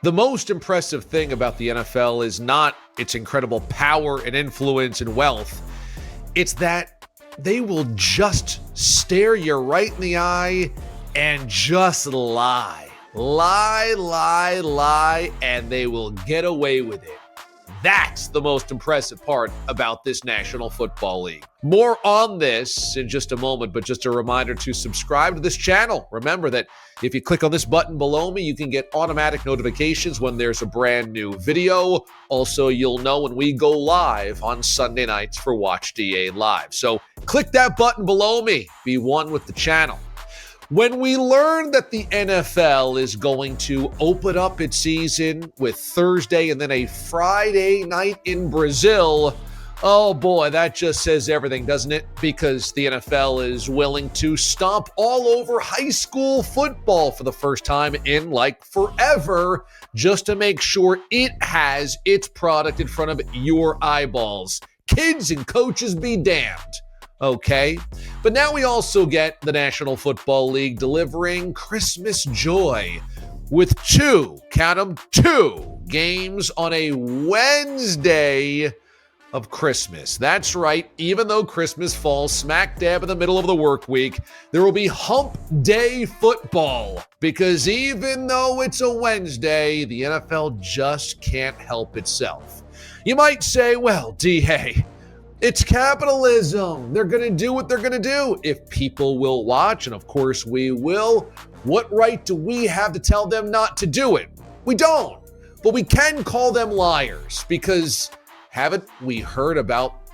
The most impressive thing about the NFL is not its incredible power and influence and wealth. It's that they will just stare you right in the eye and just lie. Lie, and they will get away with it. That's the most impressive part about this National Football League. More on this in just a moment, but just a reminder to subscribe to this channel. Remember that if you click on this button below me, you can get automatic notifications when there's a brand new video. Also, you'll know when we go live on Sunday nights for Watch DA Live. So click that button below me. Be one with the channel. When we learned that the NFL is going to open up its season with Thursday and then a Friday night in Brazil, oh boy, that just says everything, doesn't it? Because the NFL is willing to stomp all over high school football for the first time in like forever, just to make sure it has its product in front of your eyeballs. Kids and coaches be damned. Okay, but now we also get the National Football League delivering Christmas joy with two games on a Wednesday of Christmas. That's right, even though Christmas falls smack dab in the middle of the work week, there will be hump day football, because even though it's a Wednesday, the NFL just can't help itself. You might say, well, DA, it's capitalism. They're going to do what they're going to do. If people will watch, and of course we will, what right do we have to tell them not to do it? We don't. But we can call them liars, because haven't we heard about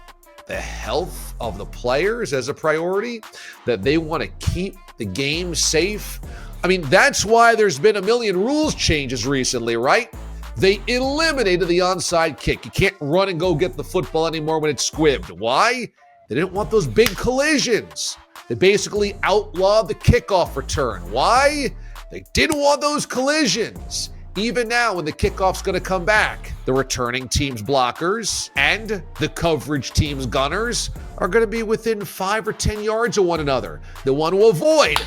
the health of the players as a priority? That they want to keep the game safe? I mean, that's why there's been a million rules changes recently, right? They eliminated the onside kick. You can't run and go get the football anymore when it's squibbed. Why? They didn't want those big collisions. They basically outlawed the kickoff return. Why? They didn't want those collisions. Even now, when the kickoff's going to come back, the returning team's blockers and the coverage team's gunners are going to be within 5 or 10 yards of one another. They want to avoid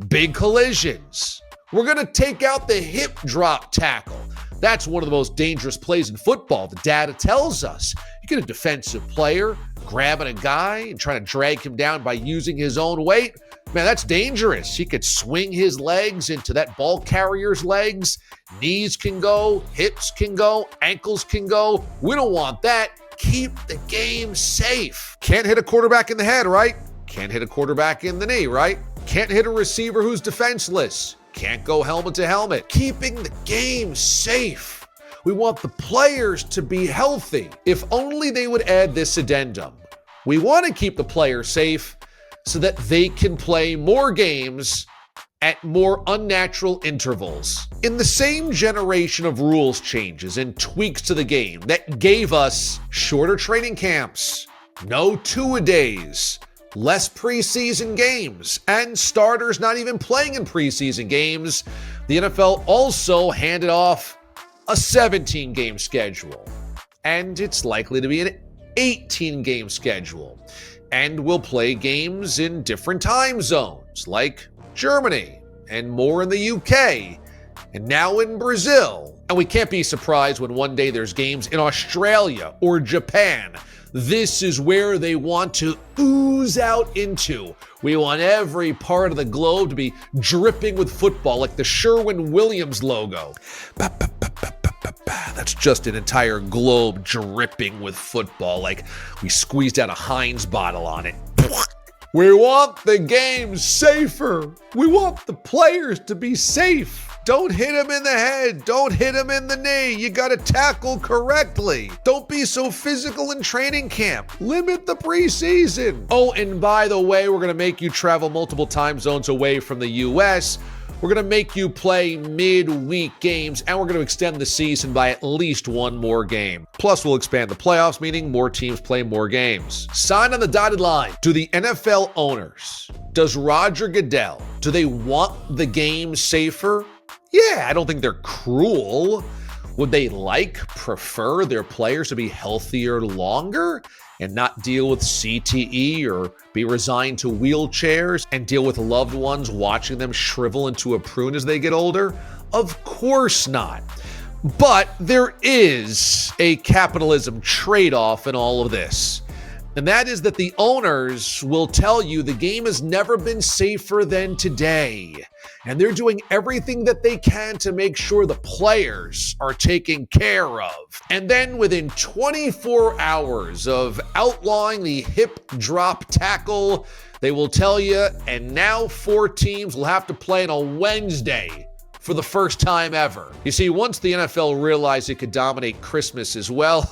big collisions. We're going to take out the hip drop tackle. That's one of the most dangerous plays in football. The data tells us. You get a defensive player grabbing a guy and trying to drag him down by using his own weight. Man, that's dangerous. He could swing his legs into that ball carrier's legs. Knees can go, hips can go, ankles can go. We don't want that. Keep the game safe. Can't hit a quarterback in the head, right? Can't hit a quarterback in the knee, right? Can't hit a receiver who's defenseless. Can't go helmet to helmet. Keeping the game safe. We want the players to be healthy. If only they would add this addendum. We want to keep the players safe so that they can play more games at more unnatural intervals. In the same generation of rules changes and tweaks to the game that gave us shorter training camps, no two-a-days, less preseason games, and starters not even playing in preseason games, the NFL also handed off a 17-game schedule. And it's likely to be an 18-game schedule. And we'll play games in different time zones, like Germany, and more in the UK, and now in Brazil. And we can't be surprised when one day there's games in Australia or Japan. This is where they want to ooze out into. We want every part of the globe to be dripping with football, like the Sherwin-Williams logo. That's just an entire globe dripping with football, like we squeezed out a Heinz bottle on it. We want the game safer. We want the players to be safe. Don't hit him in the head. Don't hit him in the knee. You got to tackle correctly. Don't be so physical in training camp. Limit the preseason. Oh, and by the way, we're going to make you travel multiple time zones away from the U.S. We're going to make you play midweek games, and we're going to extend the season by at least one more game. Plus, we'll expand the playoffs, meaning more teams play more games. Sign on the dotted line. Do the NFL owners, does Roger Goodell, do they want the game safer? Yeah, I don't think they're cruel. Would they prefer their players to be healthier longer and not deal with CTE or be resigned to wheelchairs and deal with loved ones watching them shrivel into a prune as they get older? Of course not. But there is a capitalism trade-off in all of this. And that is that the owners will tell you the game has never been safer than today. And they're doing everything that they can to make sure the players are taken care of. And then within 24 hours of outlawing the hip drop tackle, they will tell you, and now 4 teams will have to play on a Wednesday for the first time ever. You see, once the NFL realized it could dominate Christmas as well,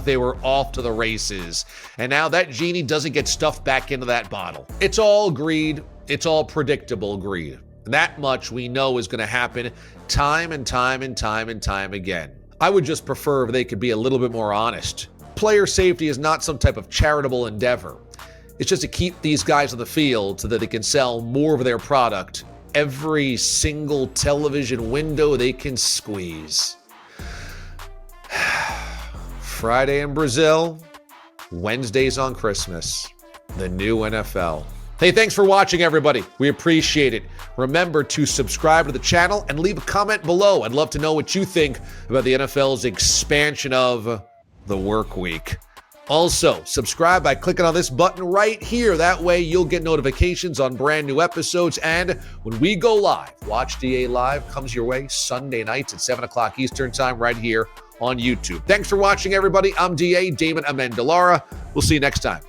they were off to the races. And now that genie doesn't get stuffed back into that bottle. It's all greed. It's all predictable greed. That much we know is going to happen time and time and time and time again. I would just prefer if they could be a little bit more honest. Player safety is not some type of charitable endeavor. It's just to keep these guys on the field so that they can sell more of their product every single television window they can squeeze. Friday in Brazil, Wednesdays on Christmas. The new NFL. Hey, thanks for watching, everybody. We appreciate it. Remember to subscribe to the channel and leave a comment below. I'd love to know what you think about the NFL's expansion of the work week. Also, subscribe by clicking on this button right here. That way you'll get notifications on brand new episodes. And when we go live, Watch DA Live comes your way Sunday nights at 7 o'clock Eastern Time right here on YouTube. Thanks for watching, everybody. I'm DA, Damon Amendolara. We'll see you next time.